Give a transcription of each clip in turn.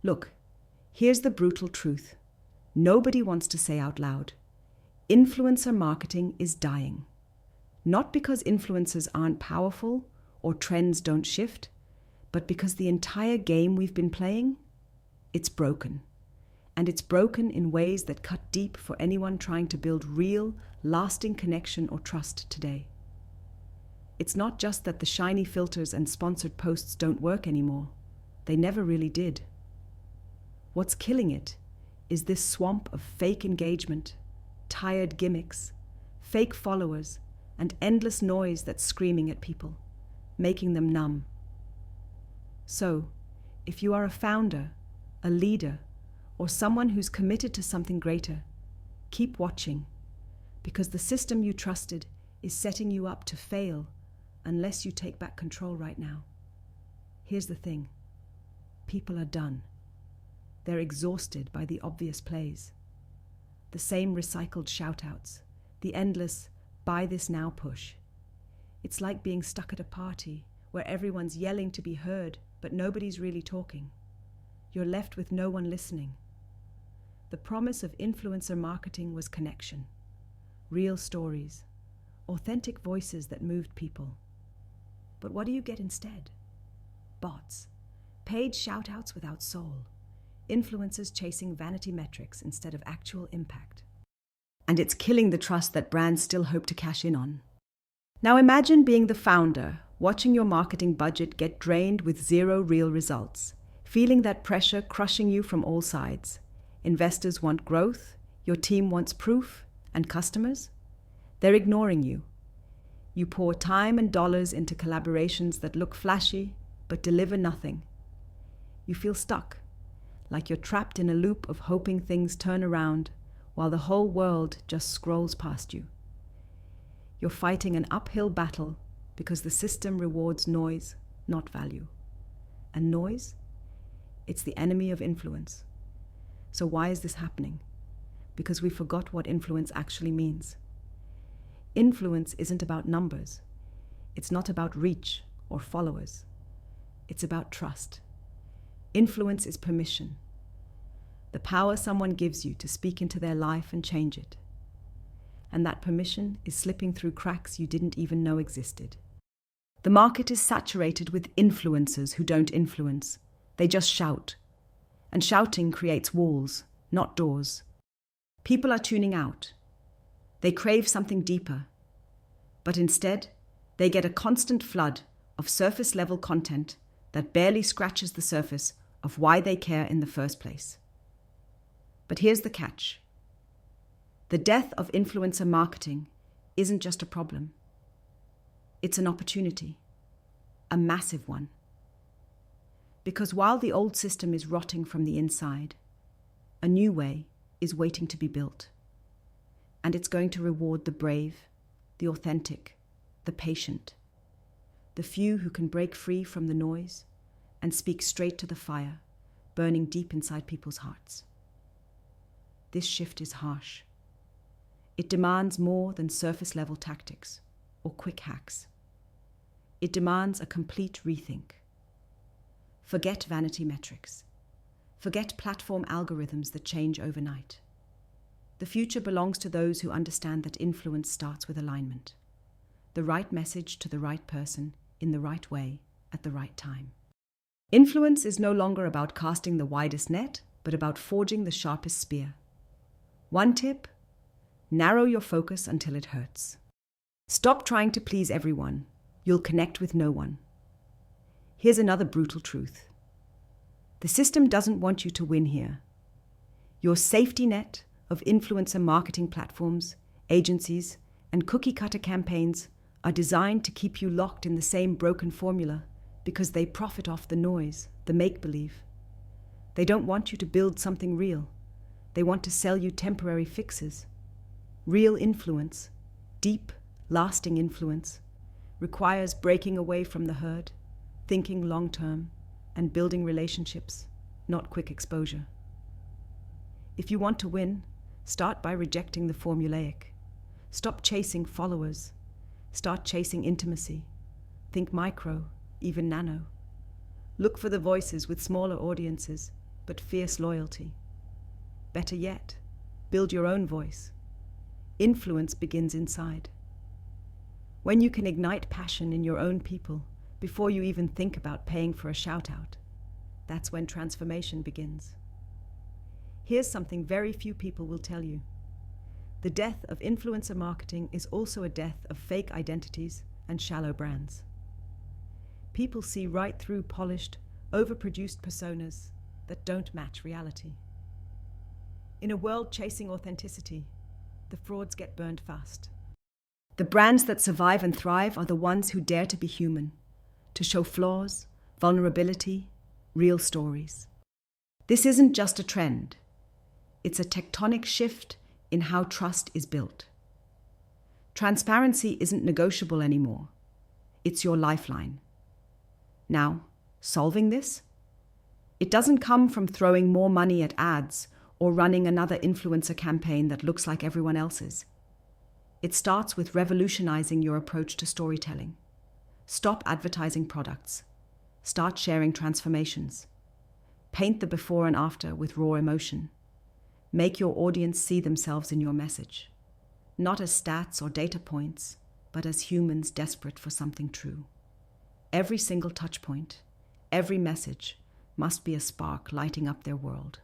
Look, here's the brutal truth. Nobody wants to say out loud. Influencer marketing is dying. Not because influencers aren't powerful or trends don't shift, but because the entire game we've been playing, it's broken. And it's broken in ways that cut deep for anyone trying to build real, lasting connection or trust today. It's not just that the shiny filters and sponsored posts don't work anymore. They never really did. What's killing it is this swamp of fake engagement, tired gimmicks, fake followers, and endless noise that's screaming at people, making them numb. So, if you are a founder, a leader, or someone who's committed to something greater, keep watching, because the system you trusted is setting you up to fail unless you take back control right now. Here's the thing. People are done. They're exhausted by the obvious plays. The same recycled shout-outs, the endless buy this now push. It's like being stuck at a party where everyone's yelling to be heard, but nobody's really talking. You're left with no one listening. The promise of influencer marketing was connection, real stories, authentic voices that moved people. But what do you get instead? Bots, paid shout-outs without soul, influencers chasing vanity metrics instead of actual impact. And it's killing the trust that brands still hope to cash in on. Now imagine being the founder, watching your marketing budget get drained with zero real results, feeling that pressure crushing you from all sides. Investors want growth, your team wants proof, and customers? They're ignoring you. You pour time and dollars into collaborations that look flashy, but deliver nothing. You feel stuck, like you're trapped in a loop of hoping things turn around while the whole world just scrolls past you. You're fighting an uphill battle because the system rewards noise, not value. And noise? It's the enemy of influence. So why is this happening? Because we forgot what influence actually means. Influence isn't about numbers. It's not about reach or followers. It's about trust. Influence is permission. The power someone gives you to speak into their life and change it. And that permission is slipping through cracks you didn't even know existed. The market is saturated with influencers who don't influence. They just shout. And shouting creates walls, not doors. People are tuning out. They crave something deeper. But instead, they get a constant flood of surface-level content that barely scratches the surface of why they care in the first place. But here's the catch. The death of influencer marketing isn't just a problem. It's an opportunity, a massive one. Because while the old system is rotting from the inside, a new way is waiting to be built. And it's going to reward the brave, the authentic, the patient, the few who can break free from the noise and speak straight to the fire, burning deep inside people's hearts. This shift is harsh. It demands more than surface-level tactics or quick hacks. It demands a complete rethink. Forget vanity metrics. Forget platform algorithms that change overnight. The future belongs to those who understand that influence starts with alignment. The right message to the right person in the right way at the right time. Influence is no longer about casting the widest net, but about forging the sharpest spear. One tip: narrow your focus until it hurts. Stop trying to please everyone. You'll connect with no one. Here's another brutal truth. The system doesn't want you to win here. Your safety net of influencer marketing platforms, agencies, and cookie-cutter campaigns are designed to keep you locked in the same broken formula because they profit off the noise, the make-believe. They don't want you to build something real. They want to sell you temporary fixes. Real influence, deep, lasting influence, requires breaking away from the herd, thinking long-term, and building relationships, not quick exposure. If you want to win, start by rejecting the formulaic. Stop chasing followers. Start chasing intimacy. Think micro, even nano. Look for the voices with smaller audiences, but fierce loyalty. Better yet, build your own voice. Influence begins inside. When you can ignite passion in your own people before you even think about paying for a shout-out, that's when transformation begins. Here's something very few people will tell you. The death of influencer marketing is also a death of fake identities and shallow brands. People see right through polished, overproduced personas that don't match reality. In a world chasing authenticity, the frauds get burned fast. The brands that survive and thrive are the ones who dare to be human, to show flaws, vulnerability, real stories. This isn't just a trend. It's a tectonic shift in how trust is built. Transparency isn't negotiable anymore. It's your lifeline. Now, solving this? It doesn't come from throwing more money at ads or running another influencer campaign that looks like everyone else's. It starts with revolutionizing your approach to storytelling. Stop advertising products. Start sharing transformations. Paint the before and after with raw emotion. Make your audience see themselves in your message, not as stats or data points, but as humans desperate for something true. Every single touch point, every message must be a spark lighting up their world,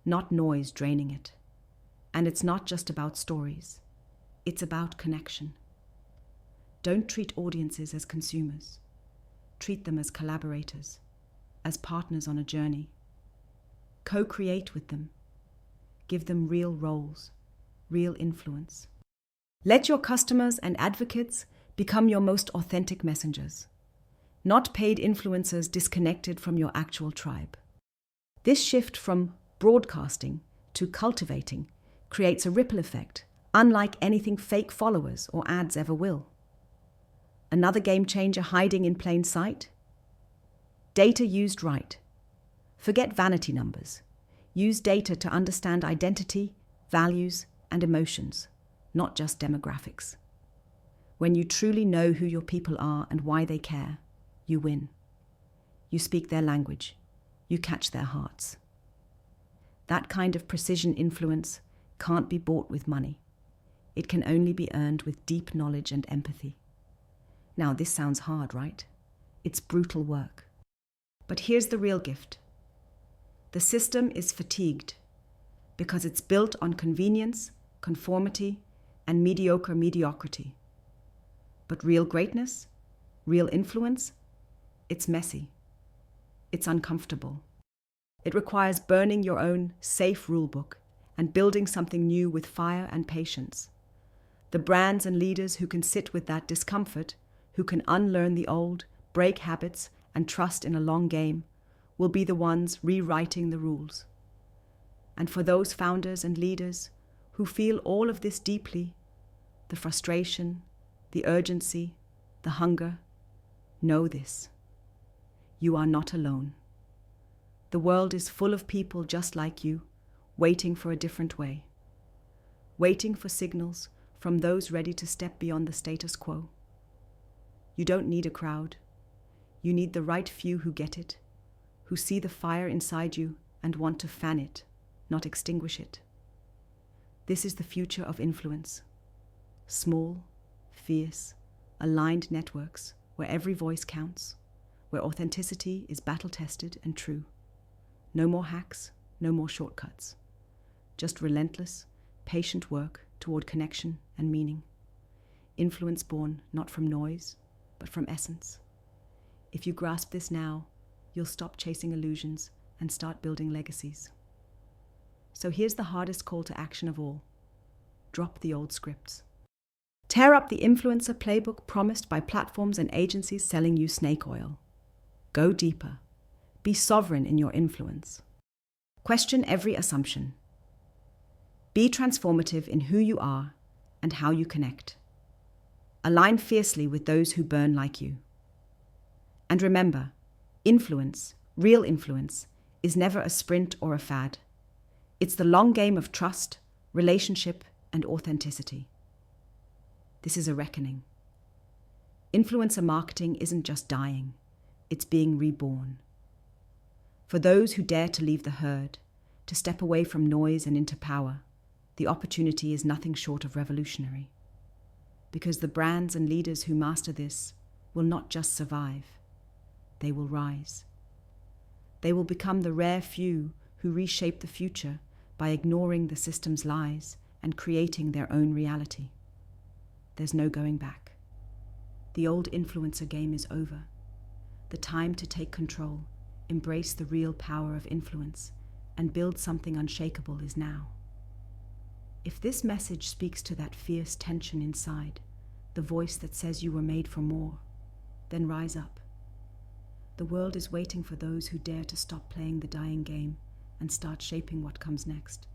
not noise draining it. And it's not just about stories. It's about connection. Don't treat audiences as consumers. Treat them as collaborators, as partners on a journey. Co-create with them. Give them real roles, real influence. Let your customers and advocates become your most authentic messengers, not paid influencers disconnected from your actual tribe. This shift from broadcasting to cultivating creates a ripple effect, unlike anything fake followers or ads ever will. Another game changer hiding in plain sight? Data used right. Forget vanity numbers. Use data to understand identity, values, and emotions, not just demographics. When you truly know who your people are and why they care, you win. You speak their language. You catch their hearts. That kind of precision influence can't be bought with money. It can only be earned with deep knowledge and empathy. Now, this sounds hard, right? It's brutal work. But here's the real gift. The system is fatigued because it's built on convenience, conformity, and mediocre mediocrity. But real greatness, real influence, it's messy. It's uncomfortable. It requires burning your own safe rulebook and building something new with fire and patience. The brands and leaders who can sit with that discomfort, who can unlearn the old, break habits, and trust in a long game, will be the ones rewriting the rules. And for those founders and leaders who feel all of this deeply, the frustration, the urgency, the hunger, know this. You are not alone. The world is full of people just like you, waiting for a different way, waiting for signals from those ready to step beyond the status quo. You don't need a crowd. You need the right few who get it, who see the fire inside you and want to fan it, not extinguish it. This is the future of influence. Small, fierce, aligned networks where every voice counts, where authenticity is battle-tested and true. No more hacks, no more shortcuts. Just relentless, patient work toward connection and meaning. Influence born not from noise, but from essence. If you grasp this now, you'll stop chasing illusions and start building legacies. So here's the hardest call to action of all. Drop the old scripts. Tear up the influencer playbook promised by platforms and agencies selling you snake oil. Go deeper. Be sovereign in your influence. Question every assumption. Be transformative in who you are and how you connect. Align fiercely with those who burn like you. And remember, influence, real influence, is never a sprint or a fad. It's the long game of trust, relationship, and authenticity. This is a reckoning. Influencer marketing isn't just dying, it's being reborn. For those who dare to leave the herd, to step away from noise and into power, the opportunity is nothing short of revolutionary. Because the brands and leaders who master this will not just survive, they will rise. They will become the rare few who reshape the future by ignoring the system's lies and creating their own reality. There's no going back. The old influencer game is over. The time to take control, embrace the real power of influence, and build something unshakable is now. If this message speaks to that fierce tension inside, the voice that says you were made for more, then rise up. The world is waiting for those who dare to stop playing the dying game and start shaping what comes next.